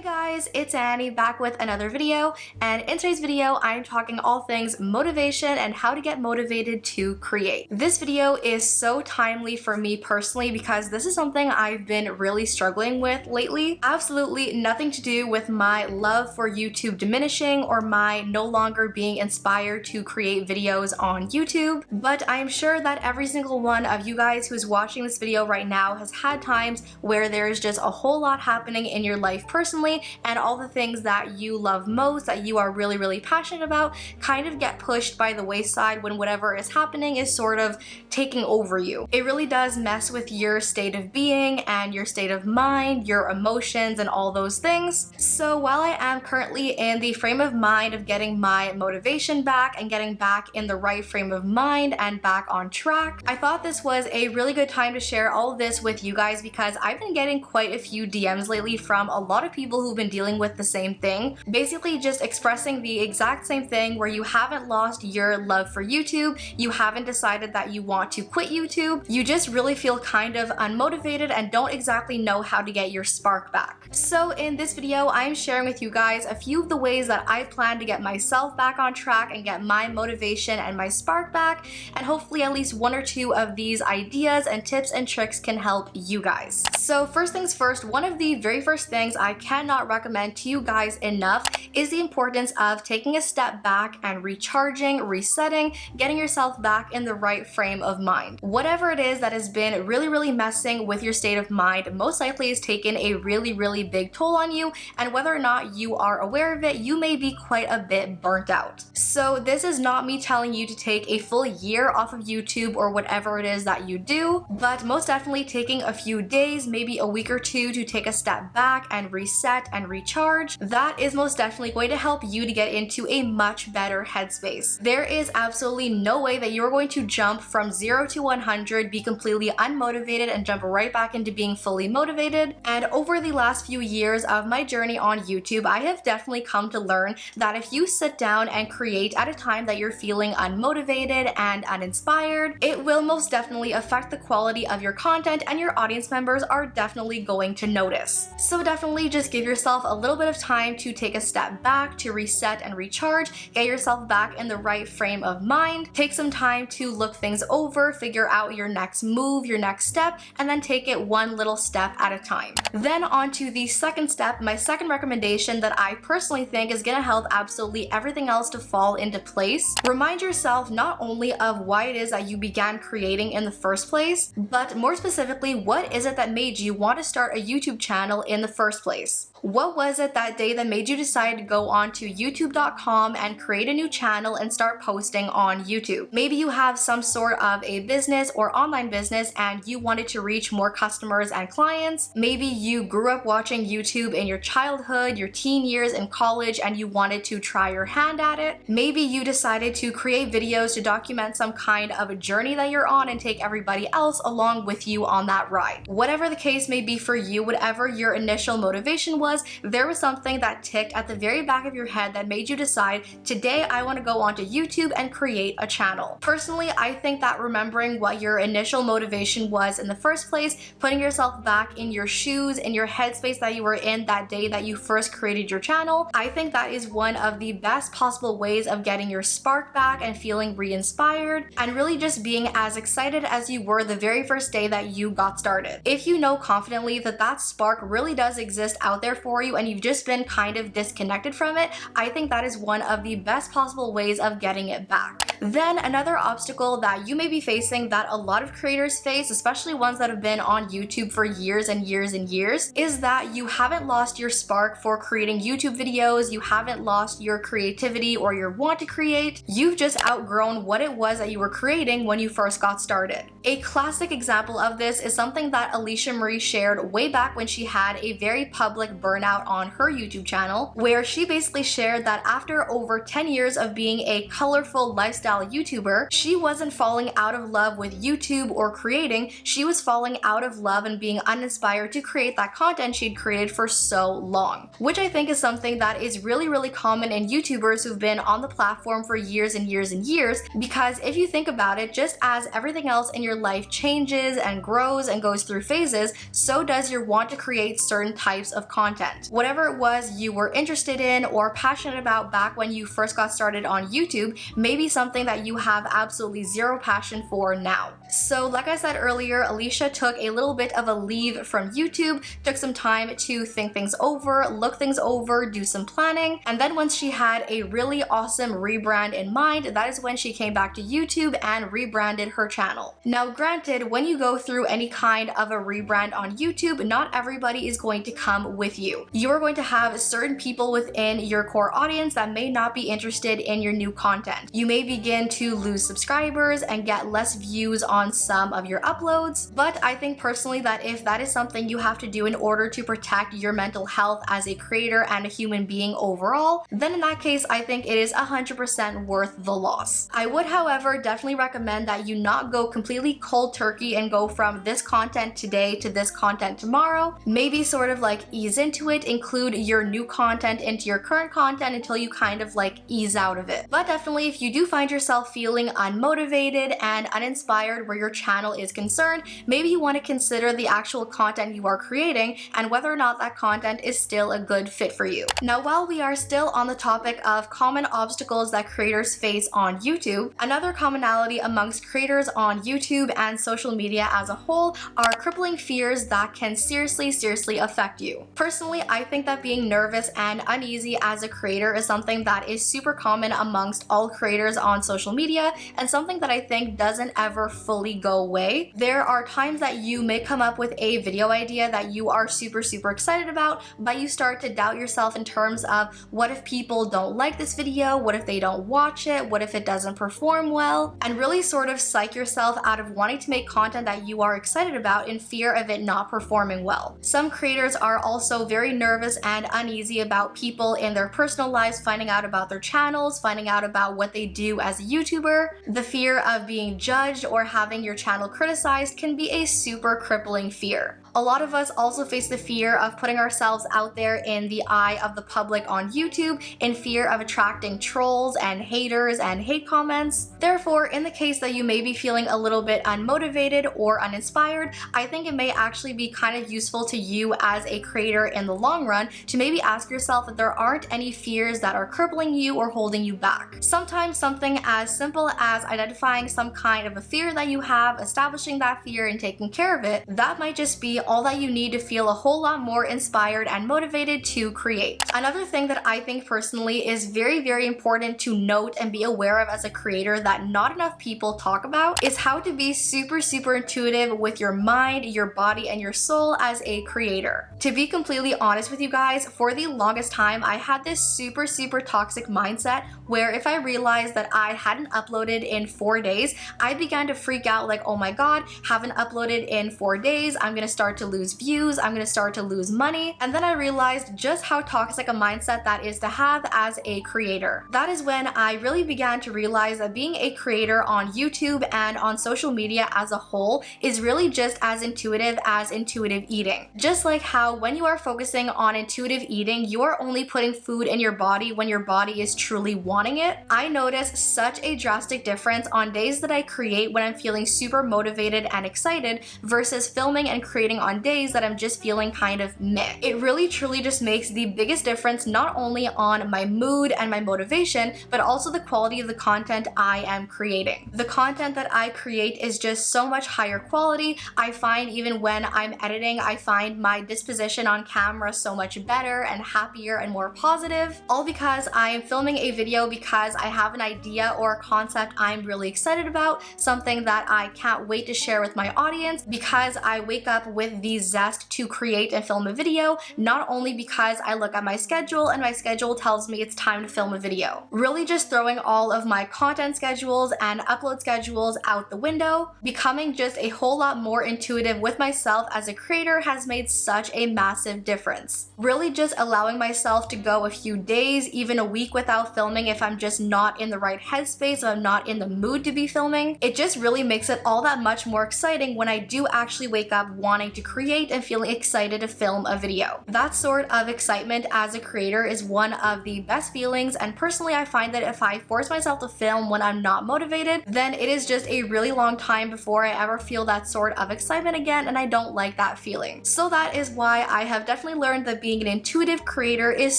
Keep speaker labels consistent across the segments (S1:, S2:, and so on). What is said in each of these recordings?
S1: Hey guys, it's Annie back with another video, and in today's video I'm talking all things motivation and how to get motivated to create. This video is so timely for me personally because this is something I've been really struggling with lately. Absolutely nothing to do with my love for YouTube diminishing or my no longer being inspired to create videos on YouTube, but I'm sure that every single one of you guys who's watching this video right now has had times where there's just a whole lot happening in your life personally, and all the things that you love most, that you are really passionate about, kind of get pushed by the wayside when whatever is happening is sort of taking over you. It really does mess with your state of being and your state of mind, your emotions, and all those things. So while I am currently in the frame of mind of getting my motivation back and getting back in the right frame of mind and back on track, I thought this was a really good time to share all of this with you guys because I've been getting quite a few DMs lately from a lot of people who've been dealing with the same thing. Basically just expressing the exact same thing where you haven't lost your love for YouTube, you haven't decided that you want to quit YouTube, you just really feel kind of unmotivated and don't exactly know how to get your spark back. So in this video, I'm sharing with you guys a few of the ways that I plan to get myself back on track and get my motivation and my spark back, and hopefully at least one or two of these ideas and tips and tricks can help you guys. So first things first, one of the very first things I cannot recommend to you guys enough is the importance of taking a step back and recharging, resetting, getting yourself back in the right frame of mind. Whatever it is that has been really messing with your state of mind most likely has taken a really big toll on you, and whether or not you are aware of it, you may be quite a bit burnt out. So this is not me telling you to take a full year off of YouTube or whatever it is that you do, but most definitely taking a few days, maybe a week or two, to take a step back and reset and recharge. That is most definitely going to help you to get into a much better headspace. There is absolutely no way that you're going to jump from 0 to 100, be completely unmotivated, and jump right back into being fully motivated. And over the last few years of my journey on YouTube, I have definitely come to learn that if you sit down and create at a time that you're feeling unmotivated and uninspired, it will most definitely affect the quality of your content, and your audience members are definitely going to notice. So definitely just give yourself a little bit of time to take a step back, to reset and recharge, get yourself back in the right frame of mind, take some time to look things over, figure out your next move, your next step, and then take it one little step at a time. Then on to the second step, my second recommendation that I personally think is gonna help absolutely everything else to fall into place. Remind yourself not only of why it is that you began creating in the first place, but more specifically, what is it that made you want to start a YouTube channel in the first place? What was it that day that made you decide to go on to youtube.com and create a new channel and start posting on YouTube? Maybe you have some sort of a business or online business and you wanted to reach more customers and clients. Maybe you grew up watching YouTube in your childhood, your teen years in college, and you wanted to try your hand at it. Maybe you decided to create videos to document some kind of a journey that you're on and take everybody else along with you on that ride. Whatever the case may be for you, whatever your initial motivation was, there was something that ticked at the very back of your head that made you decide, today I want to go onto YouTube and create a channel. Personally, I think that remembering what your initial motivation was in the first place, putting yourself back in your shoes, in your headspace that you were in that day that you first created your channel, I think that is one of the best possible ways of getting your spark back and feeling re-inspired and really just being as excited as you were the very first day that you got started. If you know confidently that that spark really does exist out there for you and you've just been kind of disconnected from it, I think that is one of the best possible ways of getting it back. Then another obstacle that you may be facing that a lot of creators face, especially ones that have been on YouTube for years and years and years, is that you haven't lost your spark for creating YouTube videos, you haven't lost your creativity or your want to create, you've just outgrown what it was that you were creating when you first got started. A classic example of this is something that Alicia Marie shared way back when she had a very public burnout on her YouTube channel, where she basically shared that after over 10 years of being a colorful lifestyle lifestyle YouTuber, she wasn't falling out of love with YouTube or creating, she was falling out of love and being uninspired to create that content she'd created for so long. Which I think is something that is really common in YouTubers who've been on the platform for years and years and years, because if you think about it, just as everything else in your life changes and grows and goes through phases, so does your want to create certain types of content. Whatever it was you were interested in or passionate about back when you first got started on YouTube may be something that you have absolutely zero passion for now. So like I said earlier, Alicia took a little bit of a leave from YouTube, took some time to think things over, look things over, do some planning, and then once she had a really awesome rebrand in mind, that is when she came back to YouTube and rebranded her channel. Now granted, when you go through any kind of a rebrand on YouTube, not everybody is going to come with you. You are going to have certain people within your core audience that may not be interested in your new content. You may begin to lose subscribers and get less views on some of your uploads, but I think personally that if that is something you have to do in order to protect your mental health as a creator and a human being overall, then in that case I think it is 100% worth the loss. I would, however, definitely recommend that you not go completely cold turkey and go from this content today to this content tomorrow. Maybe sort of like ease into it, include your new content into your current content until you kind of like ease out of it. But definitely if you do find yourself feeling unmotivated and uninspired where your channel is concerned, maybe you want to consider the actual content you are creating and whether or not that content is still a good fit for you. Now, while we are still on the topic of common obstacles that creators face on YouTube, another commonality amongst creators on YouTube and social media as a whole are crippling fears that can seriously affect you. Personally, I think that being nervous and uneasy as a creator is something that is super common amongst all creators on social media and something that I think doesn't ever fully go away. There are times that you may come up with a video idea that you are super excited about, but you start to doubt yourself in terms of what if people don't like this video, what if they don't watch it, what if it doesn't perform well, and really sort of psych yourself out of wanting to make content that you are excited about in fear of it not performing well. Some creators are also very nervous and uneasy about people in their personal lives finding out about their channels, finding out about what they do as a YouTuber. The fear of being judged or having your channel criticized can be a super crippling fear. A lot of us also face the fear of putting ourselves out there in the eye of the public on YouTube in fear of attracting trolls and haters and hate comments. Therefore, in the case that you may be feeling a little bit unmotivated or uninspired, I think it may actually be kind of useful to you as a creator in the long run to maybe ask yourself if there aren't any fears that are crippling you or holding you back. Sometimes something as simple as identifying some kind of a fear that you have, establishing that fear and taking care of it, that might just be all that you need to feel a whole lot more inspired and motivated to create. Another thing that I think personally is very important to note and be aware of as a creator that not enough people talk about is how to be super intuitive with your mind, your body, and your soul as a creator. To be completely honest with you guys, for the longest time I had this super toxic mindset where if I realized that I hadn't uploaded in 4 days, I began to freak out like, oh my god, haven't uploaded in 4 days, I'm gonna start to lose views, I'm gonna start to lose money. And then I realized just how toxic a mindset that is to have as a creator. That is when I really began to realize that being a creator on YouTube and on social media as a whole is really just as intuitive as intuitive eating. Just like how when you are focusing on intuitive eating, you are only putting food in your body when your body is truly wanting it. I notice such a drastic difference on days that I create when I'm feeling super motivated and excited versus filming and creating on days that I'm just feeling kind of meh. It really truly just makes the biggest difference not only on my mood and my motivation, but also the quality of the content I am creating. The content that I create is just so much higher quality. I find even when I'm editing, I find my disposition on camera so much better and happier and more positive, all because I am filming a video because I have an idea or a concept I'm really excited about, something that I can't wait to share with my audience because I wake up with with the zest to create and film a video, not only because I look at my schedule and my schedule tells me it's time to film a video. Really just throwing all of my content schedules and upload schedules out the window, becoming just a whole lot more intuitive with myself as a creator has made such a massive difference. Really just allowing myself to go a few days, even a week without filming if I'm just not in the right headspace, if I'm not in the mood to be filming. It just really makes it all that much more exciting when I do actually wake up wanting to create and feeling excited to film a video. That sort of excitement as a creator is one of the best feelings, and personally I find that if I force myself to film when I'm not motivated, then it is just a really long time before I ever feel that sort of excitement again, and I don't like that feeling. So that is why I have definitely learned that being an intuitive creator is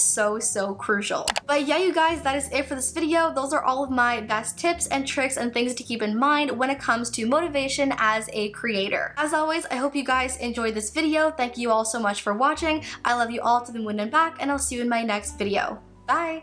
S1: so crucial. But yeah, you guys, that is it for this video. Those are all of my best tips and tricks and things to keep in mind when it comes to motivation as a creator. As always, I hope you guys enjoyed this video. Thank you all so much for watching. I love you all to the moon and back, and I'll see you in my next video. Bye!